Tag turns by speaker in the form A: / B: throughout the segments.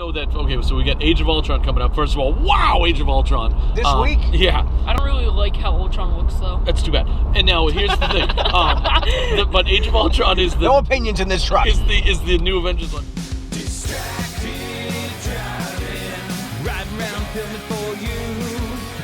A: know that, okay, so we got Age of Ultron coming up. First of all, wow, Age of Ultron.
B: This week?
A: Yeah.
C: I don't really like how Ultron looks, though.
A: That's too bad. And now, here's the thing. But Age of Ultron is the...
B: No opinions in this truck.
A: Is the new Avengers one.
D: Distracted driving, riding around filming for you.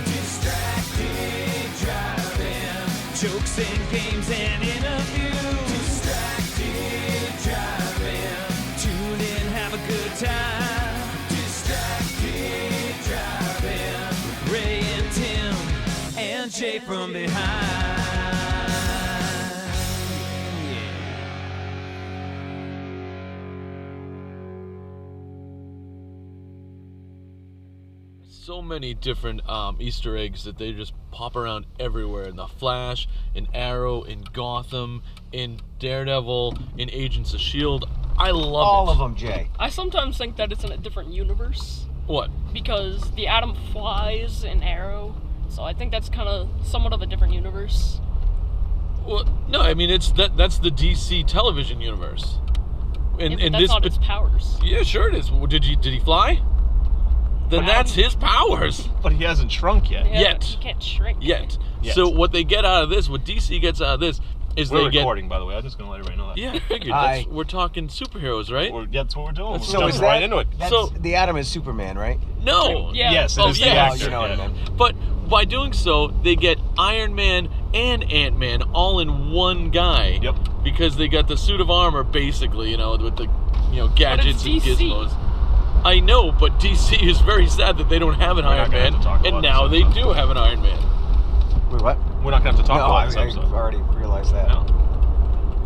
D: Distracted driving, jokes and games and interviews. Distracted driving, tune in, have a good time. Distracted driving, with Ray and Tim and Jay from behind.
A: So many different Easter eggs that they just pop around everywhere. In The Flash, in Arrow, in Gotham, in Daredevil, in Agents of S.H.I.E.L.D. I love
B: All
A: it.
B: of them, Jay.
C: I sometimes think that it's in a different universe.
A: What?
C: Because the Atom flies in Arrow, so I think that's kind of somewhat of a different universe.
A: Well, no, I mean, that's the DC television universe.
C: Yeah, but that's not his powers.
A: Yeah, sure it is. Did he fly? Then that's his powers.
E: But he hasn't shrunk yet.
C: Yeah,
A: Yet.
C: He can't shrink.
A: Yet.
E: Yet.
A: So what they get out of this, what DC gets out of this, is
E: We're
A: they get...
E: recording, by the way. I'm just going to let everybody know that.
A: Yeah, I figured.
B: Hi.
A: We're talking superheroes, right?
E: That's what we're doing.
A: That's
E: We're
A: so
E: jumping right into it.
B: That's,
A: So-
B: the Atom is Superman, right?
A: No.
C: Yeah.
E: Yes, it
A: Oh,
E: is the
A: yeah.
E: actor.
B: You know what I
E: yeah.
B: meant.
A: But by doing so, they get Iron Man and Ant-Man all in one guy.
E: Yep.
A: Because they got the suit of armor, basically, with the, gadgets and
C: DC.
A: gizmos. I know, but DC is very sad that they don't have an
E: We're not
A: Iron
E: gonna
A: Man,
E: have to talk
A: and
E: about
A: now
E: this
A: they
E: episode.
A: do have an Iron Man.
B: Wait, what?
E: We're not going to have to talk
B: No,
E: about this
B: I've
E: episode.
B: already realized that.
E: No.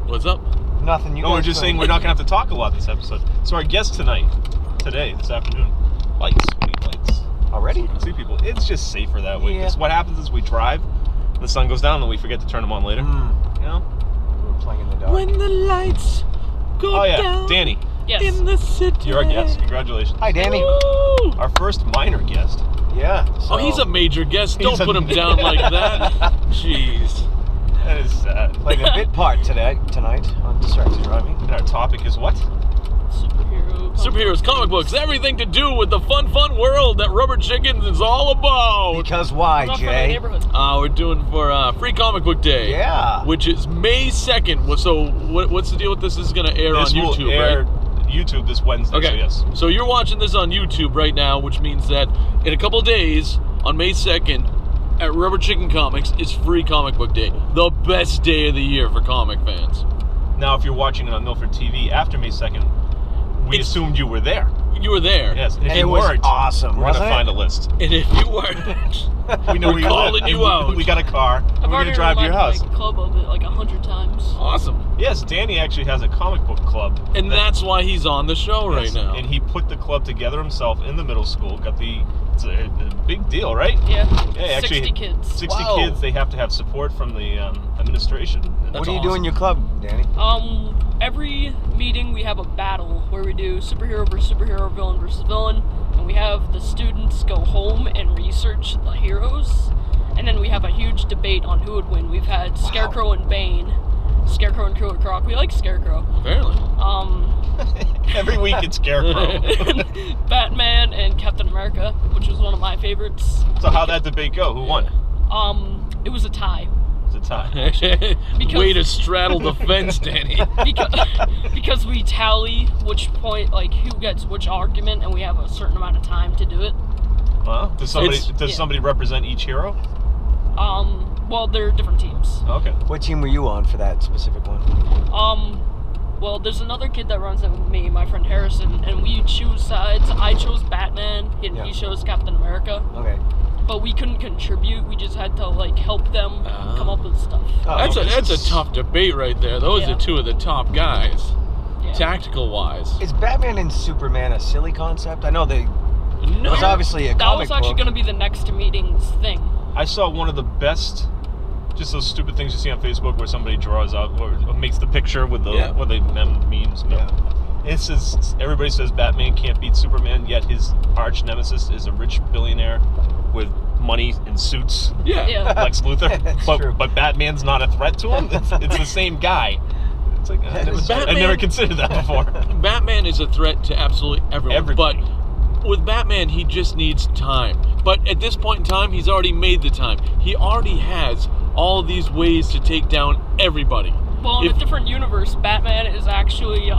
A: What's up?
B: Nothing. You
E: No,
B: guys
E: we're just
B: go.
E: saying we're not going to have to talk a lot this episode. So our guest today, this afternoon, lights. We need lights.
B: Already?
E: So we can see people. It's just safer that way. Because
B: Yeah.
E: what happens is we drive, the sun goes down, and we forget to turn them on later. You know?
B: We're playing in the dark.
A: When the lights go
E: Oh, yeah.
A: down
E: Danny,
C: Yes.
A: in the city.
E: you're our guest. Congratulations.
B: Hi, Danny.
A: Woo!
E: Our first minor guest.
B: Yeah.
A: Oh, he's a major guest. Don't
E: He's a-
A: put him down like that. Jeez.
E: That is sad.
B: Playing a bit part tonight on Distracted Driving.
E: And our topic is what?
A: Superheroes, comic books, everything to do with the fun world that Rubber Chickens is all about.
B: Because why,
C: I'm not from the
B: Jay?
C: neighborhood.
A: We're doing for Free Comic Book Day.
B: Yeah.
A: Which is May 2nd. So what's the deal with this? This is going to air
E: This
A: on
E: will
A: YouTube,
E: air
A: right?
E: YouTube this Wednesday,
A: Okay.
E: so yes.
A: So you're watching this on YouTube right now, which means that in a couple days, on May 2nd, at Rubber Chicken Comics, is Free Comic Book Day. The best day of the year for comic fans.
E: Now, if you're watching it on Milford TV after May 2nd, we assumed you were there.
A: You were there.
E: Yes, and if
B: And
E: you
B: it was
E: weren't,
B: awesome,
E: we're going to
B: wasn't
E: find
B: it?
E: a list.
A: And if you weren't,
E: We know
A: We're
E: where you
A: calling
E: live,
A: you
E: and
A: out.
E: We got a car.
C: I've
E: We're going
C: already
E: to drive to your house.
C: reminded my club of it like 100 times.
A: awesome.
E: Yes, Danny actually has a comic book club.
A: And that's why he's on the show right
E: Yes,
A: now.
E: And he put the club together himself in the middle school. It's a big deal, right?
C: Yeah.
E: Yeah,
C: 60
E: actually,
C: kids.
E: 60
B: Wow.
E: kids. They have to have support from the administration.
B: What do you
A: awesome.
B: do in your club, Danny?
C: Every meeting we have a battle where we do superhero versus superhero, villain versus villain, and we have the students go home and research the heroes, and then we have a huge debate on who would win. We've had Scarecrow and Bane, Scarecrow and Killer Croc. We like Scarecrow.
A: Apparently.
E: Every week it's Scarecrow.
C: Batman and Captain America, which was one of my favorites.
E: So how'd that debate go? Who won?
C: It was a tie.
E: It's a tie.
C: Because-
A: Way to straddle the fence, Danny.
C: Because we tally which point, like who gets which argument, and we have a certain amount of time to do it.
E: Well, does somebody represent each hero?
C: Well, they're different teams.
E: Okay.
B: What team were you on for that specific one?
C: Well, there's another kid that runs it with me, my friend Harrison, and we choose sides. I chose Batman, and
B: Yeah.
C: he chose Captain America.
B: Okay.
C: But we couldn't contribute. We just had to like help them come up with stuff.
B: Oh,
A: That's
B: okay.
A: a tough debate right there. Those
C: Yeah.
A: are two of the top guys,
C: Yeah.
A: tactical wise.
B: Is Batman and Superman a silly concept? I know it was obviously a
C: That
B: comic
C: was actually
B: book.
C: going to be the next meeting's thing.
E: I saw one of the best, just those stupid things you see on Facebook where somebody draws out or makes the picture with the memes.
B: Yeah.
E: It says everybody says Batman can't beat Superman, yet his arch nemesis is a rich billionaire with money and suits.
A: Yeah.
C: Yeah.
E: Lex Luthor.
B: That's
E: but,
B: true.
E: but Batman's not a threat to him. It's the same guy. It's like I
A: Batman-
E: never considered that before.
A: Batman is a threat to absolutely everyone.
E: Everybody.
A: with Batman, he just needs time. But at this point in time, he's already made the time. He already has all of these ways to take down everybody.
C: Well, in a different universe, Batman is actually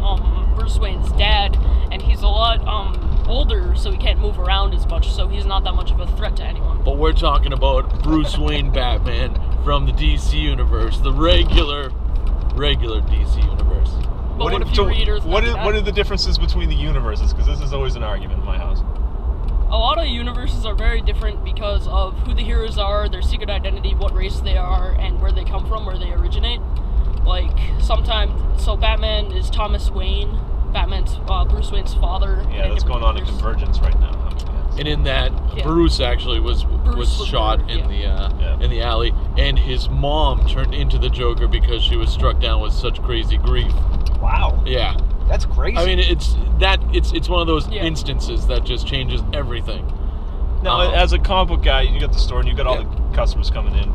C: Bruce Wayne's dad, and he's a lot older, so he can't move around as much, so he's not that much of a threat to anyone.
A: But we're talking about Bruce Wayne Batman from the DC universe, the regular DC universe.
C: But what if you read Earth
E: what are the differences between the universes? Because this is always an argument in my house.
C: A lot of universes are very different because of who the heroes are, their secret identity, what race they are, and where they come from, where they originate. Like, sometimes, so Batman is Thomas Wayne, Batman's Bruce Wayne's father.
E: Yeah, that's going on in Convergence right now.
A: And in that, Bruce actually was shot in the alley, and his mom turned into the Joker because she was struck down with such crazy grief.
B: Wow.
A: Yeah.
B: That's crazy.
A: I mean, it's one of those instances that just changes everything.
E: Now, as a comic book guy, you got the store and you got all the customers coming in.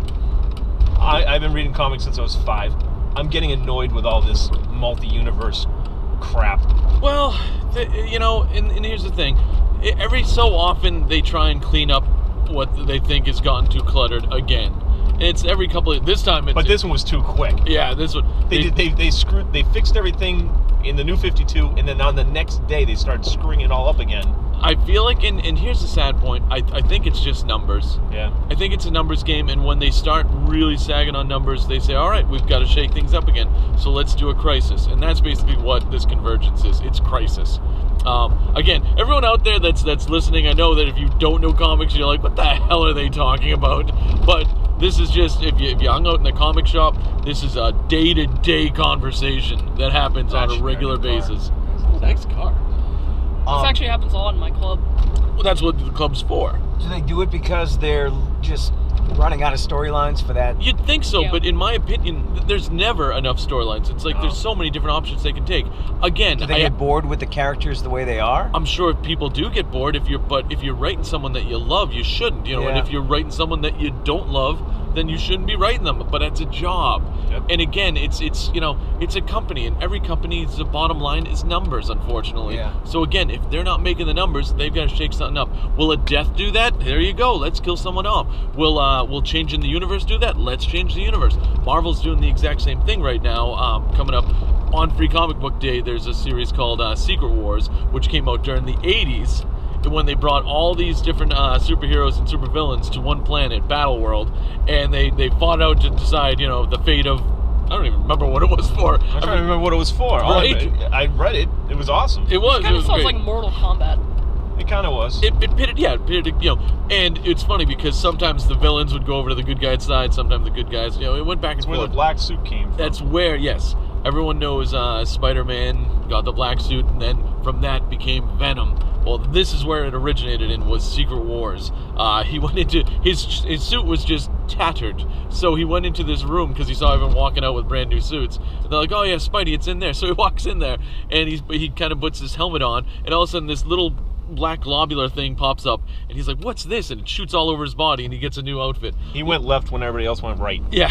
E: I've been reading comics since I was 5. I'm getting annoyed with all this multi-universe crap.
A: Well, and here's the thing. Every so often, they try and clean up what they think has gotten too cluttered again. And it's every couple of... This time,
E: But this one was too quick.
A: Yeah, this one...
E: They fixed everything in the New 52, and then on the next day, they started screwing it all up again.
A: I feel like, and here's the sad point, I think it's just numbers.
E: Yeah.
A: I think it's a numbers game, and when they start really sagging on numbers, they say, all right, we've got to shake things up again, so let's do a crisis. And that's basically what this Convergence is. It's crisis. Again, everyone out there that's listening, I know that if you don't know comics, you're like, what the hell are they talking about? But this is just, if you hung out in the comic shop, this is a day-to-day conversation that happens on a regular basis.
C: Nice car. This actually happens a lot in my club.
A: Well, that's what the club's for.
B: Do they do it because they're just running out of storylines for that?
A: You'd think so, but in my opinion, there's never enough storylines. It's like there's so many different options they can take. Again,
B: do they get bored with the characters the way they are?
A: I'm sure people do get bored. If you're writing someone that you love, you shouldn't. And if you're writing someone that you don't love, then you shouldn't be writing them. But it's a job. Yep. And again, it's a company, and every company's bottom line is numbers, unfortunately.
B: Yeah.
A: So again, if they're not making the numbers, they've got to shake something up. Will a death do that? There you go. Let's kill someone off. Will changing the universe do that? Let's change the universe. Marvel's doing the exact same thing right now. Coming up on Free Comic Book Day, there's a series called Secret Wars, which came out during the 80s. When they brought all these different superheroes and supervillains to one planet, Battle World, and they fought out to decide, the fate of... I don't even remember what it was for.
E: I'm trying to remember what it was for.
A: Right?
E: I read it. It was awesome.
A: It was.
C: It kind of sounds
A: great.
C: like Mortal Kombat.
E: It kind of was.
A: It pitted, and it's funny because sometimes the villains would go over to the good guy's side, sometimes the good guys, it went back and forth.
E: That's where the black suit came from.
A: That's where, yes. Everyone knows Spider-Man got the black suit, and then from that became Venom. Well, this is where it originated in, was Secret Wars. He went into... His suit was just tattered. So he went into this room because he saw everyone walking out with brand new suits. And they're like, oh yeah, Spidey, it's in there. So he walks in there, and he kind of puts his helmet on, and all of a sudden this little black globular thing pops up, and he's like, what's this? And it shoots all over his body, and he gets a new outfit.
E: He went left when everybody else went right.
A: Yeah.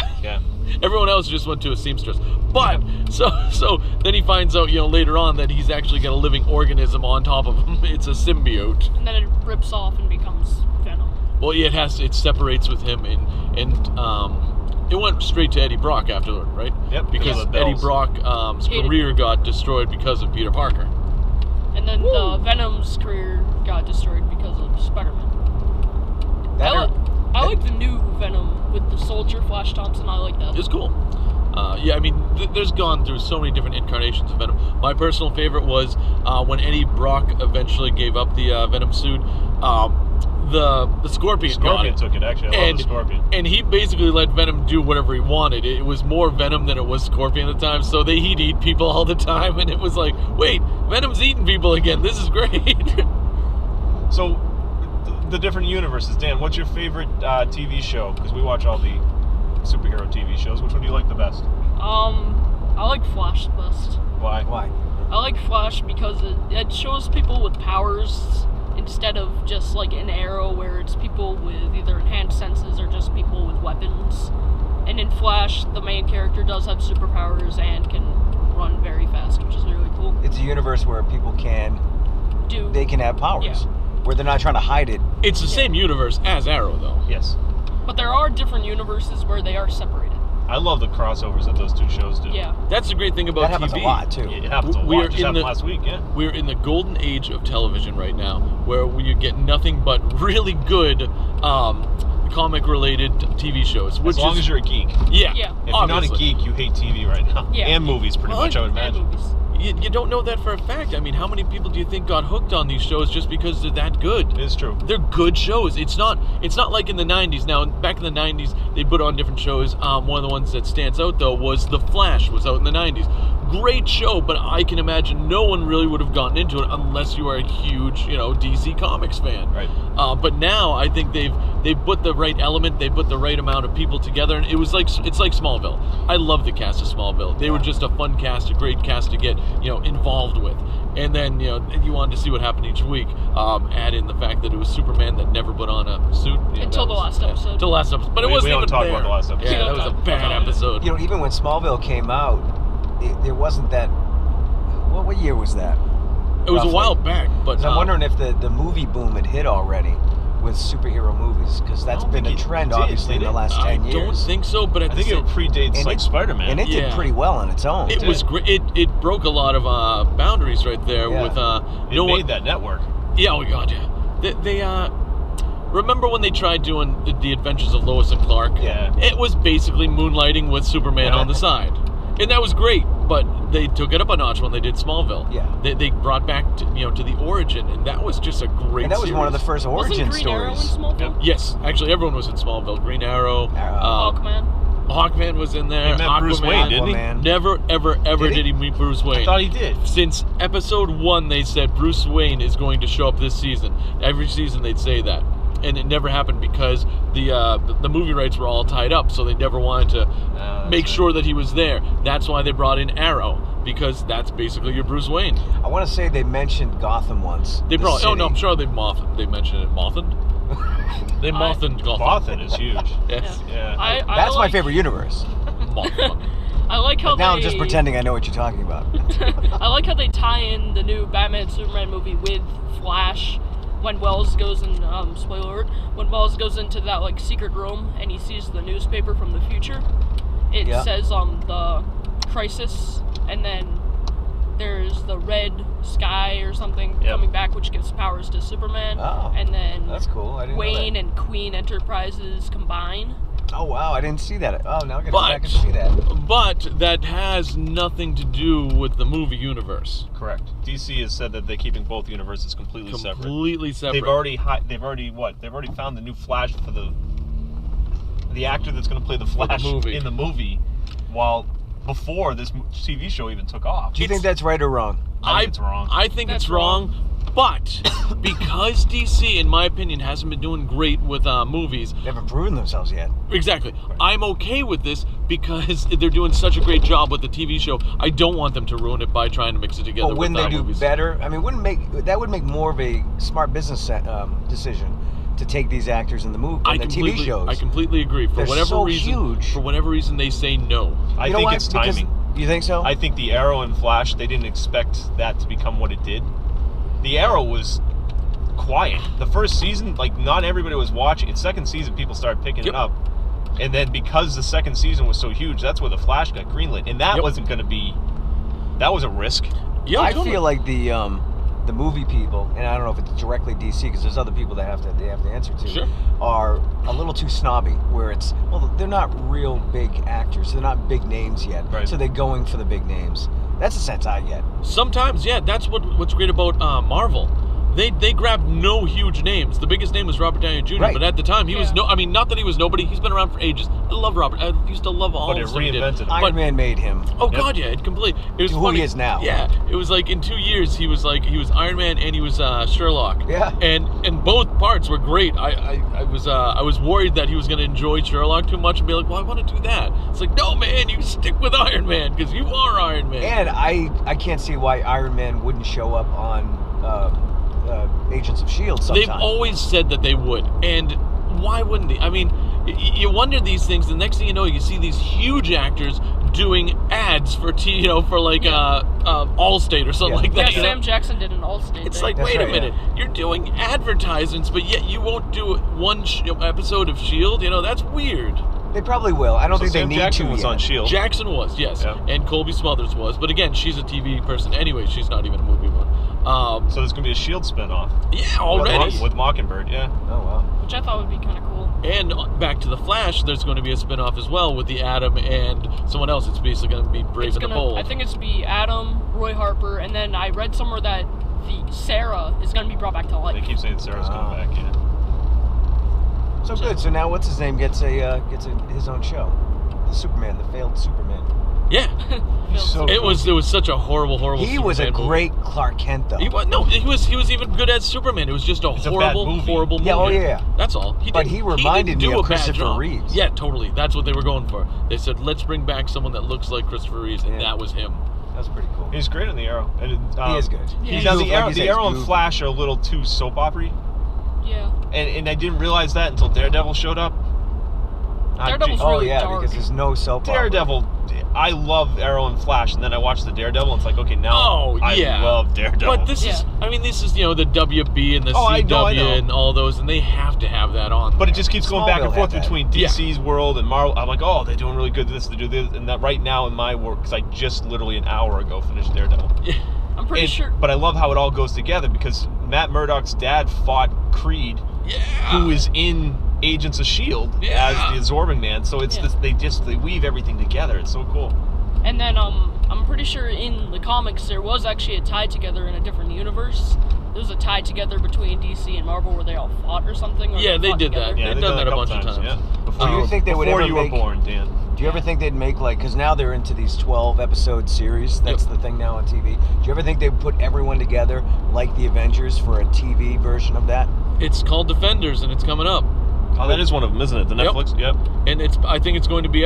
A: Everyone else just went to a seamstress. But, so then he finds out, later on that he's actually got a living organism on top of him. It's a symbiote.
C: And then it rips off and becomes Venom.
A: Well, yeah, it separates with him, and it went straight to Eddie Brock afterward, right?
E: Yep.
A: Because Eddie Brock's career got destroyed because of Peter Parker.
C: And then the Venom's career got destroyed because of Spider-Man. I like the new Venom with the soldier, Flash Thompson. I like that.
A: It's cool. There's gone through so many different incarnations of Venom. My personal favorite was when Eddie Brock eventually gave up the Venom suit. The Scorpion got it.
E: Took it, actually. I love the Scorpion.
A: And he basically let Venom do whatever he wanted. It was more Venom than it was Scorpion at the time, so he'd eat people all the time, and it was like, wait, Venom's eating people again. This is great.
E: So, the different universes. Dan, what's your favorite TV show? Because we watch all the superhero TV shows. Which one do you like the best?
C: I like Flash the best.
E: Why?
C: I like Flash because it shows people with powers instead of just like an Arrow where it's people with either enhanced senses or just people with weapons. And in Flash, the main character does have superpowers and can run very fast, which is really cool.
B: It's a universe where people can have powers.
C: Yeah.
B: where they're not trying to hide it.
A: It's the same universe as Arrow, though.
E: Yes.
C: But there are different universes where they are separated.
E: I love the crossovers that those two shows do.
C: Yeah.
A: That's the great thing about
B: That happens
A: TV.
B: a lot too.
E: It happens a
A: We
E: lot.
A: are
E: Just
A: in
E: happened
A: the-
E: last week, yeah.
A: We're in the golden age of television right now, where you get nothing but really good comic-related TV shows. Which
E: As long
A: is,
E: as you're a geek.
A: yeah,
C: Yeah.
E: If you're not a
A: obviously.
E: geek, you hate TV right now.
C: Yeah.
E: And movies, pretty
A: Well,
E: much, I would
C: And
E: imagine.
C: movies.
A: You don't know that for a fact. I mean, how many people do you think got hooked on these shows just because they're that good?
E: It is true.
A: They're good shows. It's not like in the 90s. Now, back in the 90s, they put on different shows. One of the ones that stands out, though, was The Flash, was out in the 90s. Great show, but I can imagine no one really would have gotten into it unless you are a huge, DC Comics fan.
E: Right.
A: But now I think they've put the right element, they put the right amount of people together, and it's like Smallville. I love the cast of Smallville. They were just a fun cast, a great cast to get involved with. And then you wanted to see what happened each week. Add in the fact that it was Superman that never put on a suit
C: Until the last episode.
A: Till the last episode, but it
E: We
A: wasn't
E: don't
A: even
E: talk
A: there.
E: about the last episode.
A: Yeah, that was a bad episode.
B: Even when Smallville came out, there wasn't that. What year was that?
A: It was a
B: roughly?
A: while back, but
B: 'Cause I'm wondering if the movie boom had hit already with superhero movies, because that's
E: don't
B: been a
E: think it
B: trend,
E: did,
B: obviously, in
E: did
B: the
E: it?
B: last 10 years.
A: I don't think so. But at
E: I
A: the
E: think
A: same,
E: it predates,
B: And
E: like,
B: it-
E: Spider-Man.
B: And it did
A: Yeah.
B: pretty well on its own.
A: it was great. It broke a lot of boundaries right there
B: Yeah.
A: with
E: It made that network.
A: Yeah, oh god, yeah. They remember when they tried doing the Adventures of Lois and Clark?
E: Yeah.
A: It was basically moonlighting with Superman on the side, and that was great. But they took it up a notch when they did Smallville.
B: Yeah.
A: They brought back to the origin, and that was just a great.
B: And that was one of the
A: series.
B: first
C: Wasn't
B: origin
C: Green Arrow in
B: stories.
C: Smallville?
E: Yep.
A: Yes, actually, everyone was in Smallville. Green Arrow,
C: Hawkman.
A: Hawkman was in there.
E: He met Bruce
A: Aquaman.
E: Wayne, didn't he?
B: Aquaman.
A: Never, ever, ever
B: Did he?
A: did he meet Bruce Wayne.
E: I thought he did.
A: Since episode 1, they said Bruce Wayne is going to show up this season. Every season they'd say that, and it never happened because the movie rights were all tied up, so they never wanted to make sure that he was there. That's why they brought in Arrow, because that's basically your Bruce Wayne.
B: I want to say they mentioned Gotham once.
A: They
B: the
A: brought. Oh no, I'm
B: city.
A: sure they mentioned it. Mothened. They Mothened Gotham.
E: Bothan is huge.
A: Yes.
E: Yeah.
C: I
B: That's my
C: like,
B: favorite universe.
A: Mothman.
C: I like how
B: Now
C: they,
B: I'm just pretending I know what you're talking about.
C: I like how they tie in the new Batman Superman movie with Flash. When Wells goes in, spoiler alert, when Wells goes into that secret room and he sees the newspaper from the future, it
B: Yeah.
C: says the crisis, and then there's the red sky or something
E: Yep.
C: coming back, which gives powers to Superman.
B: Oh,
C: and then
B: That's cool. I didn't
C: Wayne
B: know
C: and Queen Enterprises combine.
B: that. Oh wow, I didn't see that. Oh, now I gotta go
A: But-
B: back and see that.
A: But that has nothing to do with the movie universe.
E: Correct. DC has said that they're keeping both universes completely separate.
A: Completely separate.
E: They've already found the new Flash for the actor that's going to play the Flash
A: movie.
E: in the movie, while before this TV show even took off.
B: Do you think that's right or wrong?
E: I think it's wrong.
A: I think
C: That's
A: it's wrong. But because DC, in my opinion, hasn't been doing great with movies,
B: They haven't proven themselves yet.
A: exactly, I'm okay with this because they're doing such a great job with the TV show. I don't want them to ruin it by trying to mix it together
B: But wouldn't
A: with
B: they do
A: movies.
B: better? I mean, that would make more of a smart business decision to take these actors in the movie, in the TV shows.
A: I completely agree. For
B: They're
A: whatever
B: so
A: reason,
B: huge.
A: for whatever reason, they say no.
E: I
B: You know
E: think
B: why?
E: it's
B: Because-
E: timing.
B: You think so?
E: I think the Arrow and Flash, they didn't expect that to become what it did. The Arrow was quiet. The first season, not everybody was watching it. Second season, people started picking
A: Yep.
E: it up. And then because the second season was so huge, that's where the Flash got greenlit. And that
A: Yep.
E: wasn't going to be... That was a risk.
A: Yeah,
B: I
A: totally.
B: feel like the movie people, and I don't know if it's directly DC because there's other people that they have to answer to,
A: Sure.
B: are a little too snobby. Where it's they're not real big actors, they're not big names yet,
E: Right.
B: so they're going for the big names. That's the sense I get.
A: Sometimes, yeah, that's what's great about Marvel. They grabbed no huge names. The biggest name was Robert Downey Jr.,
B: Right.
A: but at the time he was
C: Yeah.
A: not that he was nobody. He's been around for ages. I love Robert. I used to love all
E: But
A: the
E: it
A: stuff he did.
E: reinvented him.
B: Iron Man made him.
A: Oh
E: Yep.
A: God, yeah, it completely. It was
B: Who
A: funny.
B: he is now.
A: Yeah, it was like in 2 years he was Iron Man and he was Sherlock.
B: Yeah.
A: And both parts were great. I was worried that he was going to enjoy Sherlock too much and be like, well, I want to do that. It's like, no, man, you stick with Iron Man because you are Iron Man.
B: And I can't see why Iron Man wouldn't show up on Agents of S.H.I.E.L.D. sometime.
A: They've always said that they would, and why wouldn't they? I mean, you wonder these things. The next thing you know, you see these huge actors doing ads for for like Allstate or something like that.
C: Yeah, Sam Jackson did an Allstate.
A: It's
C: thing.
A: like,
B: That's
A: wait
B: right,
A: a minute, you're doing advertisements, but yet you won't do one episode of S.H.I.E.L.D. That's weird.
B: They probably will. I don't think
E: Sam
B: they need
E: Jackson
B: to
E: was
B: yet.
E: on S.H.I.E.L.D.
A: Jackson was, yes,
E: Yeah.
A: and Colby Smulders was, but again, she's a TV person anyway. She's not even a movie one.
E: So there's going to be a S.H.I.E.L.D. spinoff.
A: Yeah, already.
E: With Mockingbird, yeah.
B: Oh, wow.
C: Which I thought would be kind of cool.
A: And back to the Flash, there's going to be a spin-off as well with the Atom and someone else. It's basically going to be Brave and the Bold.
C: I think it's to be Adam, Roy Harper, and then I read somewhere that the Sarah is going to be brought back to life.
E: They keep saying Sarah's coming back, yeah.
B: So good. So now what's his name gets his own show. The Superman, the failed Superman.
A: Yeah.
B: He's so
A: It was such a horrible
B: He was a
A: Superman movie.
B: great Clark Kent though.
A: He was even good as Superman. It was just a
E: It's a
A: horrible,
E: bad movie.
A: horrible movie.
B: Yeah, oh, yeah.
A: That's all.
B: But he reminded
A: didn't
B: me
A: do
B: of
A: a bad
B: Christopher
A: job.
B: Reeves.
A: Yeah, totally. That's what they were going for. They said, let's bring back someone that looks like Christopher Reeves, and that was him.
B: That was pretty cool.
E: He's great on the Arrow. And,
B: He is good.
C: Yeah,
E: Now,
C: he's
E: the Arrow and Flash are a little too soap opera-y,
C: Yeah.
E: and I didn't realize that until Daredevil showed up.
C: Daredevil's
B: Oh
C: really
B: yeah,
C: dark.
B: because there's no soap opera.
E: Daredevil, I love Arrow and Flash, and then I watched the Daredevil, and it's like, okay, now I love Daredevil.
A: But this is the WB and the
E: I
A: CW
E: know.
A: and all those, and they have to have that on.
E: But it just keeps going back and
B: Smallville
E: forth
B: had that.
E: between DC's world and Marvel. I'm like, oh, they're doing really good at this, they do this, and that right now in my work, because I just literally an hour ago finished Daredevil.
C: I'm pretty sure.
E: But I love how it all goes together, because Matt Murdock's dad fought Creed, who is in Agents of S.H.I.E.L.D. as the Absorbing Man, so it's they weave everything together. It's so cool.
C: And then I'm pretty sure in the comics there was actually a tie together in a different universe. There was a tie together between DC and Marvel where they all fought or something. Or
A: Yeah, they
C: fought
A: did that.
C: together.
E: Yeah,
A: They've done that a
E: couple
A: bunch of times.
E: Yeah. Before
B: Do you think they would
E: before
B: ever
E: you
B: make?
E: were born, Dan.
B: Do you ever think they'd make because now they're into these 12-episode series? That's the thing now on TV. Do you ever think they'd put everyone together like the Avengers for a TV version of that?
A: It's called Defenders, and it's coming up.
E: Oh, that is one of them, isn't it? The
A: Yep.
E: Netflix? Yep.
A: And I think it's going to be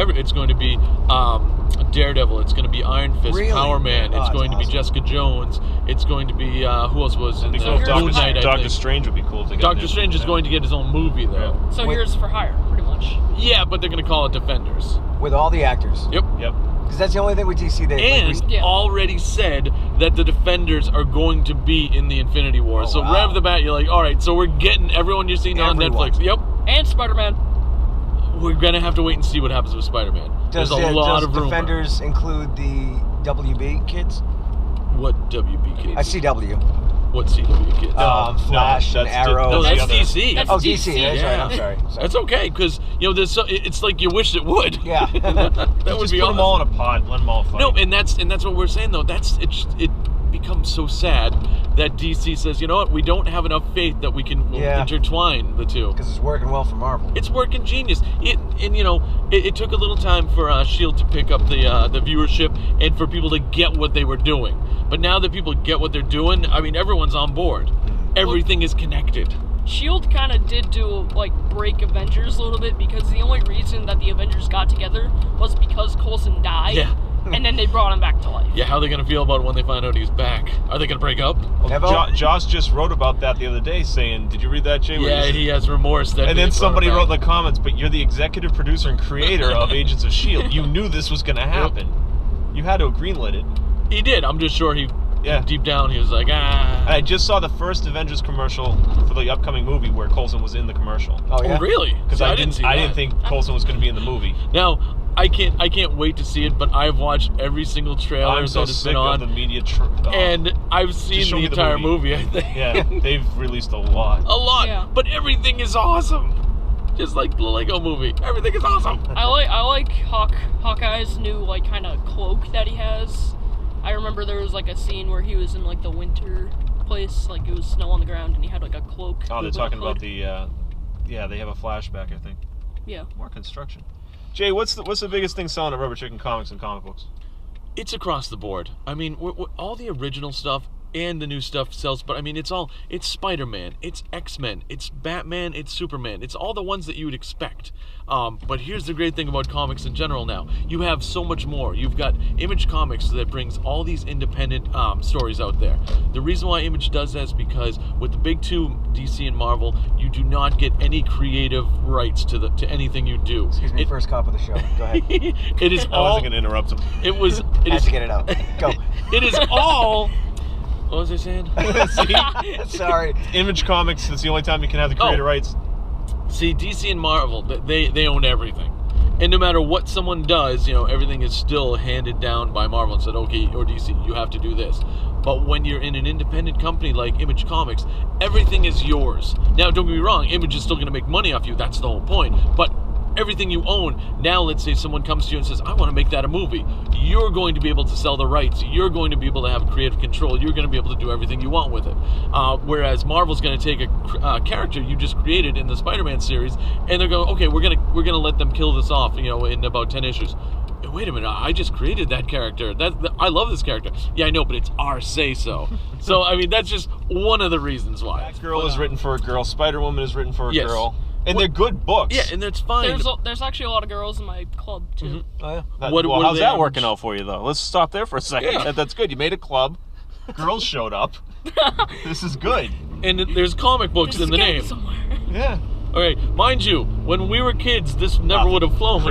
A: Daredevil. It's going to be Iron Fist,
B: Really?
A: Power Man.
B: Oh,
A: It's
B: that's
A: going to be
B: awesome.
A: Jessica Jones. It's going to be who else was in
E: It'd be
A: the
E: cool if
A: Moon Knight? I
E: Doctor
A: think.
E: Strange would be cool if they got
A: Doctor
E: him.
A: Strange is
E: Yeah.
A: going to get his own movie though.
C: So
B: Wait.
C: here's for hire, pretty much.
A: Yeah, but they're going to call it Defenders.
B: With all the actors?
A: Yep.
E: Yep.
B: Because that's the only thing with DC they
A: And already said that the Defenders are going to be in the Infinity War.
B: Oh,
A: so
B: wow.
A: right off the bat, you're like, all right, so we're getting everyone you've seen on
B: Everyone.
A: Netflix. Yep.
C: And Spider-Man.
A: We're going to have to wait and see what happens with Spider-Man.
B: Does
A: There's a lot
B: does
A: of rumor.
B: Defenders include the WB kids?
A: What WB kids?
B: CW.
A: What CW kids?
B: Flash and
E: that's
B: Arrow.
A: No,
E: the
A: that's
E: other-
A: DC.
C: That's
B: Oh, DC.
C: DC.
B: That's right. I'm
A: Yeah.
B: sorry.
A: That's okay, because there's it's like you wish it would.
B: Yeah.
A: that would
E: Just
A: be
E: put
A: awesome.
E: them all in a pot, let them all fight.
A: No, and that's what we're saying though. It becomes so sad that DC says, you know what, we don't have enough faith that we can intertwine the two.
B: Because it's working well for Marvel.
A: It's working genius. It took a little time for S.H.I.E.L.D. to pick up the viewership and for people to get what they were doing. But now that people get what they're doing, I mean, everyone's on board. Everything is connected.
C: S.H.I.E.L.D. kind of did break Avengers a little bit because the only reason that the Avengers got together was because Coulson died.
A: Yeah.
C: And then they brought him back to life.
A: Yeah, how are they going to feel about it when they find out he's back? Are they going to break up?
E: Josh just wrote about that the other day, saying, "Did you read that, Jay?"
A: Yeah, he has remorse. That
E: And
A: they
E: then
A: brought
E: somebody
A: him
E: wrote in
A: back.
E: the comments, "But you're the executive producer and creator of Agents of S.H.I.E.L.D. You knew this was going to happen. You had to have greenlit it."
A: He did. I'm just sure
E: Yeah.
A: deep down he was like,
E: And I just saw the first Avengers commercial for the upcoming movie where Coulson was in the commercial.
B: Oh, yeah?
A: Oh, really?
E: Because
A: See,
E: I didn't
A: see
E: think Coulson was going to be in the movie.
A: Now, I can't wait to see it, but I've watched every single trailer
E: I'm so
A: that has
E: sick
A: been
E: of
A: on,
E: the media.
A: and I've seen
E: show
A: the
E: me the
A: entire
E: movie.
A: movie. I think.
E: Yeah, they've released a lot.
A: A lot,
C: Yeah.
A: but everything is awesome. Just like the Lego movie, everything is awesome.
C: I like Hawkeye's new kind of cloak that he has. I remember there was a scene where he was in the winter place, it was snow on the ground, and he had a cloak.
E: Oh, they're
C: with a
E: talking about
C: hood.
E: they have a flashback, I think.
C: Yeah.
E: More construction. Jay, what's the biggest thing selling at Rubber Chicken Comics and comic books?
A: It's across the board. I mean, all the original stuff and the new stuff sells. But I mean, it's Spider-Man, it's X-Men, it's Batman, it's Superman. It's all the ones that you would expect. But here's the great thing about comics in general now. You have so much more. You've got Image Comics that brings all these independent stories out there. The reason why Image does that is because with the big two, DC and Marvel, you do not get any creative rights to anything you do.
B: Excuse me, first cop of the show. Go ahead.
A: It is
E: I
A: all...
E: wasn't going to interrupt him.
A: It was...
B: Had to get it out. Go.
A: It is all... What was I saying?
B: Sorry.
E: Image Comics, that's the only time you can have the creator rights.
A: See, DC and Marvel, they own everything. And no matter what someone does, everything is still handed down by Marvel and said, okay, or DC, you have to do this. But when you're in an independent company like Image Comics, everything is yours. Now, don't get me wrong, Image is still going to make money off you. That's the whole point. But everything you own, now let's say someone comes to you and says, I want to make that a movie. You're going to be able to sell the rights. You're going to be able to have creative control. You're going to be able to do everything you want with it. Whereas Marvel's going to take a character you just created in the Spider-Man series, and they're going, okay, we're gonna let them kill this off, in about 10 issues. Wait a minute, I just created that character. I love this character. Yeah, I know, but it's our say-so. So, I mean, that's just one of the reasons why.
E: Batgirl is written for a girl. Spider-Woman is written for a
A: Yes.
E: girl. And they're good books.
A: Yeah, and that's fine.
C: There's actually a lot of girls in my club too.
B: Oh, yeah.
A: What are
E: how's
A: they
E: that
A: average?
E: working out for you, though? Let's stop there for a second.
A: Yeah.
E: That's good. You made a club. Girls showed up. This is good.
A: And there's comic books in the
C: Just get
A: name.
C: somewhere.
E: Yeah.
A: All right, mind you, when we were kids, this never would have flown.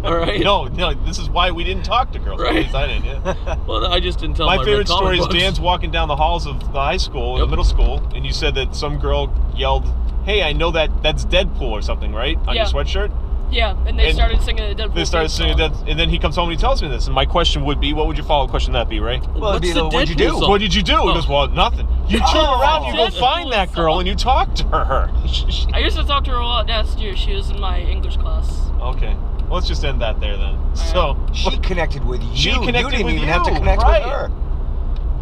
A: All right.
E: No, this is why we didn't talk to girls.
A: Right.
E: At least I didn't, yeah.
A: Well, I just didn't tell
E: My
A: them I
E: favorite
A: read comic
E: story is
A: books.
E: Dan's walking down the halls of the high school, or the middle school, and you said that some girl yelled, "Hey, I know that's Deadpool or something, right? On your
C: Yeah.
E: sweatshirt?"
C: Yeah, and they
E: And
C: started singing the Deadpool.
E: They started
C: theme
E: singing
C: song.
E: that, and then he comes home and he tells me this. And my question would be, what would your follow-up question that be, Ray?
B: Well, it'd be
A: What's the
B: what'd you
A: Deadpool
B: do?
A: song?
E: What did you do? He goes, well, nothing. You turn around, you go
C: Deadpool
E: find that girl, and you talk to her.
C: I used to talk to her a lot last year. She was in my English class.
E: Okay, well, let's just end that there then. So
B: She connected with you.
E: She connected
B: you didn't
E: with
B: even
E: you,
B: have to connect
E: right.
B: with her.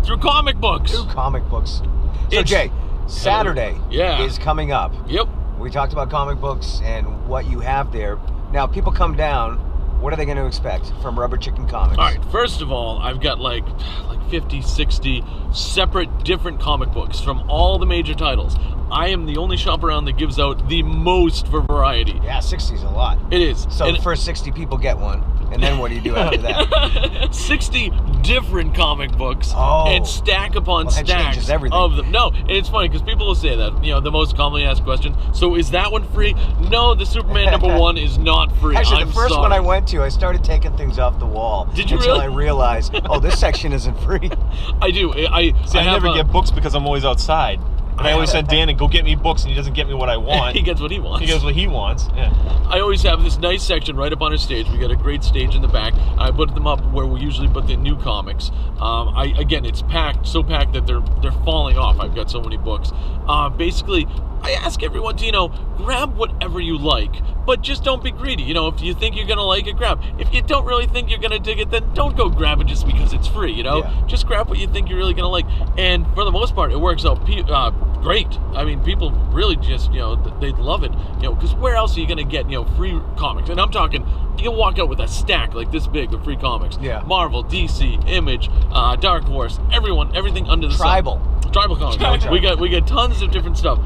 A: Through comic books.
B: Through comic books. So,
A: It's-
B: Jay, Saturday
A: Yeah.
B: is coming up.
A: Yep.
B: We talked about comic books and what you have there. Now, people come down. What are they going to expect from Rubber Chicken Comics?
A: All right, first of all, I've got like 50, 60 separate different comic books from all the major titles. I am the only shop around that gives out the most for variety.
B: Yeah, 60 is a lot.
A: It is.
B: So
A: And
B: the first 60 people get one. And then what do you do after that?
A: 60 different comic books
B: Oh.
A: and stack upon
B: Well, that
A: stacks
B: changes everything.
A: of them. No, and it's funny because people will say that, the most commonly asked question, so is that one free? No, the Superman #1 is not free.
B: Actually,
A: I'm
B: the first
A: sorry.
B: one I went to, I started taking things off the wall.
A: Did you
B: until
A: really?
B: I realized, oh, this section isn't free.
A: I do. I have
E: never get books because I'm always outside. And I always send Dan and go get me books, and he doesn't get me what I want.
A: He gets what he wants.
E: He gets what he wants. Yeah.
A: I always have this nice section right up on our stage. We got a great stage in the back. I put them up where we usually put the new comics. Again, it's packed, so packed that they're falling off. I've got so many books. Basically, I ask everyone to, grab whatever you like, but just don't be greedy. If you think you're going to like it, grab. If you don't really think you're going to dig it, then don't go grab it just because it's free,
B: Yeah.
A: Just grab what you think you're really going to like. And for the most part, it works out great. I mean, people really just, they love it, because where else are you going to get, free comics? And I'm talking, you can walk out with a stack like this big of free comics.
B: Yeah.
A: Marvel, DC, Image, Dark Horse, everything under the
B: Tribal.
A: sun. Tribal comics.
B: Tribal.
A: We got tons of different stuff.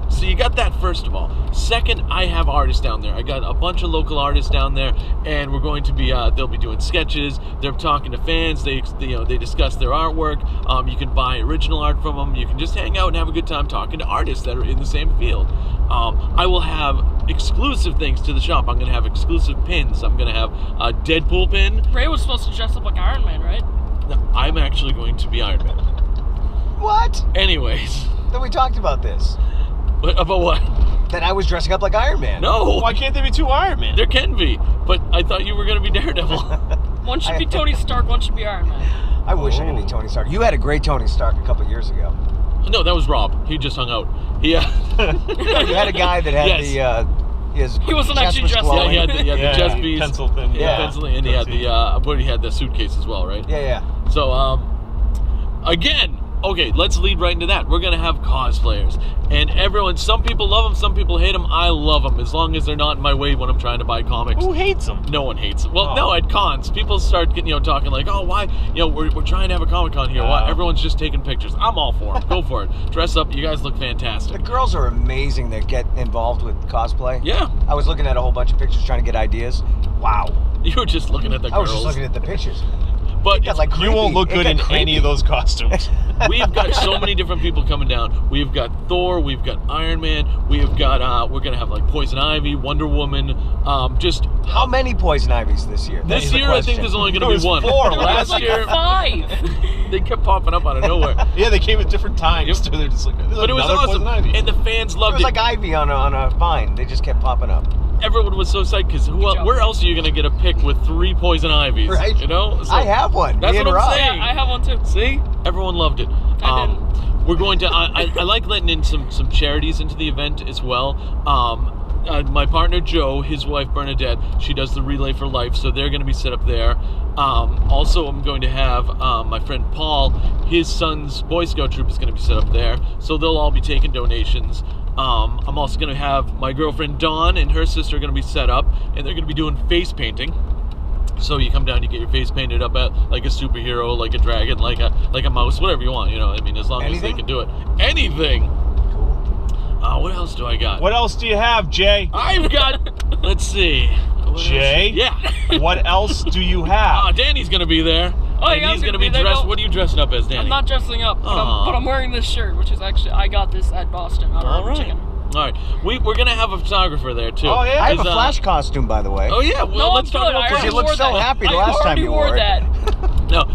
A: So you got that first of all. Second, I have artists down there. I got a bunch of local artists down there, and we're going to be they'll be doing sketches. They're talking to fans. They discuss their artwork. You can buy original art from them. You can just hang out and have a good time talking to artists that are in the same field. I will have exclusive things to the shop. I'm going to have exclusive pins. I'm going to have a Deadpool pin.
C: Ray was supposed to dress up like Iron Man, right?
A: I'm actually going to be Iron Man.
B: What?
A: Anyways,
B: Then we talked about this.
A: about what?
B: That I was dressing up like Iron Man.
A: No,
E: Why can't there be two Iron Man?
A: there can be, but I thought you were going to be Daredevil.
C: One should be Tony Stark, one should be Iron Man.
B: I wish I could be Tony Stark. You had a great Tony Stark a couple years ago.
A: No, that was Rob. He just hung out. Yeah.
B: You had a guy that had
A: Yes.
B: his
C: He wasn't
B: chest
C: actually
B: was
C: dressed
B: glowing.
A: He had the chest piece.
E: Pencil thing.
B: Yeah.
A: Pencil, and he had the suitcase as well, right?
B: Yeah.
A: So, again, okay, let's lead right into that. We're going to have cosplayers. And everyone, some people love them, some people hate them. I love them, as long as they're not in my way when I'm trying to buy comics.
E: Who hates them?
A: No one hates them. Well, no, at cons, people start getting, talking like, oh, why, we're trying to have a Comic-Con here. Why? Everyone's just taking pictures. I'm all for it. Go for it. Dress up. You guys look fantastic.
B: The girls are amazing that get involved with cosplay.
A: Yeah.
B: I was looking at a whole bunch of pictures trying to get ideas. Wow.
A: You were just looking at the girls.
B: I was just looking at the pictures.
A: But
B: Got, like,
E: You won't look
B: It
E: good
B: got
E: in
B: creepy.
E: any of those costumes.
A: we've got so many different people coming down. We've got Thor, we've got Iron Man, we've got we're gonna have like Poison Ivy, Wonder Woman, just
B: How many Poison Ivies this year?
A: this
B: That's the
A: year I think
B: question.
A: there's only gonna
E: There
A: be
E: was
A: one.
E: 4
A: Last
E: last
A: year
C: 5.
A: they kept popping up out of nowhere.
E: Yeah, they came at different times.
A: Yep.
E: So they're just like,
A: But it was awesome. And the fans
B: It
A: loved
B: was
A: it.
B: like Ivy on a vine. They just kept popping up.
A: Everyone was so psyched because
C: job.
A: where else are you gonna get a pick with 3 Poison Ivies?
B: Right.
A: So
B: I have one.
A: That's
B: Me
A: what
B: and
A: I'm
B: Rob.
A: saying.
C: Yeah, I have one too.
A: See, everyone loved it.
C: I didn't.
A: We're going to. I like letting in some charities into the event as well. My partner Joe, his wife Bernadette, she does the Relay for Life, so they're going to be set up there. Also, I'm going to have my friend Paul, his son's Boy Scout troop is going to be set up there, so they'll all be taking donations. I'm also going to have my girlfriend Dawn and her sister are going to be set up, and they're going to be doing face painting. So you come down, you get your face painted up at like a superhero, like a dragon, like a mouse, whatever you want. I mean, as long as they
B: Anything?
A: can do it. Anything.
B: Cool.
A: What else do I got?
E: What else do you have, Jay?
A: I've got. Let's see. What
E: Jay?
A: else? Yeah.
E: What else do you have?
A: Danny's gonna be there.
C: Oh,
A: and
C: yeah,
A: he's
C: I'm
A: gonna
C: gonna
A: be
C: be there,
A: dressed.
C: though.
A: What are you dressing up as, Danny?
C: I'm not dressing up,
A: Aw.
C: but I'm wearing this shirt, which is actually I got this at Boston. I
A: All
C: don't
A: right.
C: chicken.
A: All right. We're gonna have a photographer there too.
E: Oh, yeah?
B: I have a
A: 'Cause,
B: Flash costume, by the way.
A: Oh yeah. Well,
C: No,
A: let's
C: I'm
A: talk
C: good.
A: about
C: I
B: Because you
C: already
B: looked
C: wore
B: so
C: that.
B: happy the
C: I
B: last time
C: already
B: you
C: wore
B: wore it.
C: that.
A: No,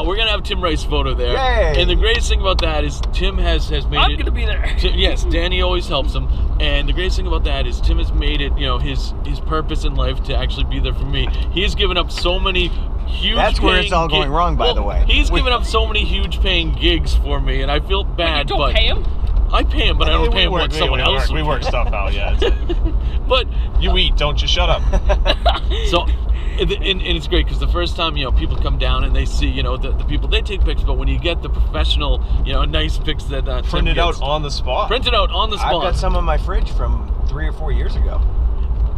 A: we're gonna have Tim Rice photo there.
B: Yay.
A: And the greatest thing about that is Tim has made
C: I'm
A: it.
C: gonna be there.
A: Yes, Danny always helps him, and the greatest thing about that is Tim has made it, his purpose in life to actually be there for me. He has given up so many huge.
B: That's where it's
A: paying
B: all going wrong, by the way.
A: He's given up so many huge paying gigs for me, and I feel
C: Wait, you
A: bad.
C: don't
A: but
C: pay him?
A: I pay him, but I don't pay him what someone else.
E: We work stuff out, yeah. That's it.
A: But
E: You eat, don't you? Shut up.
A: so. And it's great because the first time people come down and they see the people, they take pics, but when you get the professional nice pics that Tim
E: Print it
A: gets,
E: out on the spot.
A: printed out on the spot.
B: I've got some in my fridge from 3 or 4 years ago.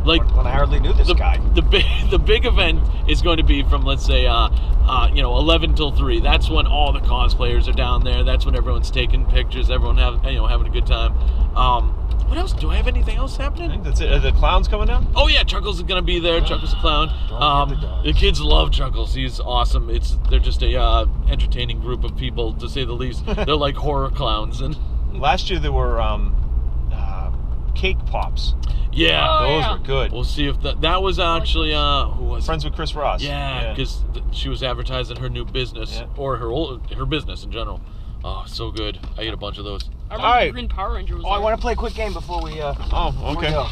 A: like
B: When I hardly knew this guy.
A: the big event is going to be from, let's say 11 till 3. That's when all the cosplayers are down there. That's when everyone's taking pictures, everyone having a good time. What else? Do I have anything else
E: I
A: happening?
E: think that's it. Are the clowns coming down?
A: Oh yeah, Chuckles is gonna be there. Chuckles the clown.
B: Don't forget the dogs.
A: The kids love Chuckles. He's awesome. They're just a entertaining group of people, to say the least. They're like horror clowns, and
E: Last year there were cake pops.
A: yeah,
C: Oh,
E: Those
C: yeah.
E: were good.
A: we'll see if that was actually who was it?
E: Friends with Chris Ross.
A: Yeah, because she was advertising her new business,
E: Yeah.
A: or her business in general. Oh, so good. I ate a bunch of those.
C: I remember
E: Alright.
C: the Green Power Ranger was
B: Oh, I
C: there.
B: want to play a quick game before we.
E: Oh,
B: before we
E: okay.
B: go. All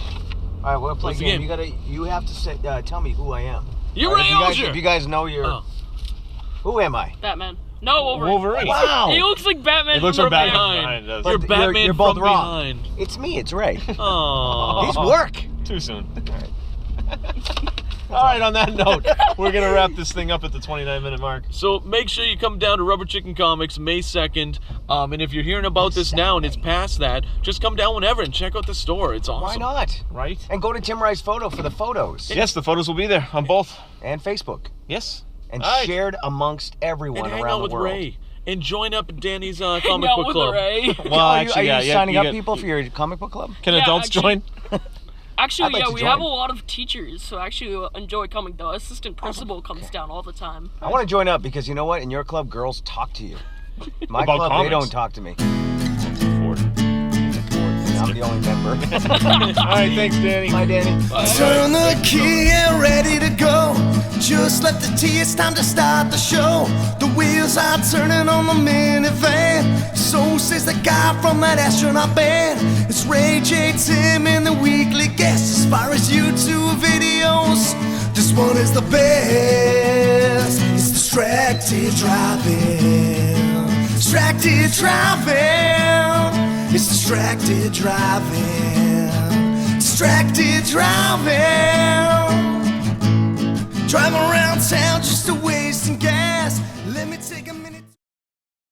B: right, we'll play
A: What's
B: a
A: the
B: game.
A: game?
B: You have to say, tell me who I am.
A: You're
B: All right,
A: Ray
B: if
A: Alger.
B: if you guys know your.
A: Oh.
B: Who am I?
C: Batman. No, Wolverine.
E: Wolverine.
B: Wow.
C: He looks like Batman.
E: It looks
C: from
E: like
C: the
E: Batman
C: behind.
E: behind, doesn't
B: But
A: You're
E: it?
A: Batman
B: you're both
A: from
B: wrong.
A: behind.
B: It's me. It's Ray.
A: Oh.
B: These work.
E: Too soon. All right, on that note, we're going to wrap this thing up at the 29-minute mark.
A: So make sure you come down to Rubber Chicken Comics May 2nd. And if you're hearing about this now and it's past that, just come down whenever and check out the store. It's awesome.
B: Why not?
E: Right?
B: And go to Tim Rice Photo for the photos.
E: Yes, the photos will be there on both.
B: And Facebook.
E: Yes.
B: And
E: All right.
B: shared amongst everyone
A: And hang
B: around
A: out with
B: the world.
A: Ray. And join up in Danny's comic
C: Hang out
A: book
C: with
A: club.
C: Ray.
E: Well,
B: are
E: actually,
B: you
E: yeah,
B: signing
E: you
B: up
E: get-
B: people for your comic book club?
E: Can
C: Yeah,
E: adults
C: actually-
E: join?
C: Actually,
B: I'd like
C: yeah,
B: to
C: we
B: join.
C: have a lot of teachers, so actually enjoy coming. The assistant principal comes down all the time.
B: I want to join up because you know what? In your club, girls talk to you. My
E: About
B: club, they
E: comics.
B: don't talk to me.
E: Ford.
B: I'm the only member.
E: All right, thanks, Danny.
B: Bye, Danny.
D: Turn the key and ready to go. Just left the tea, it's time to start the show. The wheels are turning on the minivan. So says the guy from that astronaut band. It's Ray J, Tim, and the weekly guest. As far as YouTube videos, this one is the best. It's distracted driving. Distracted driving. It's distracted driving. Distracted driving.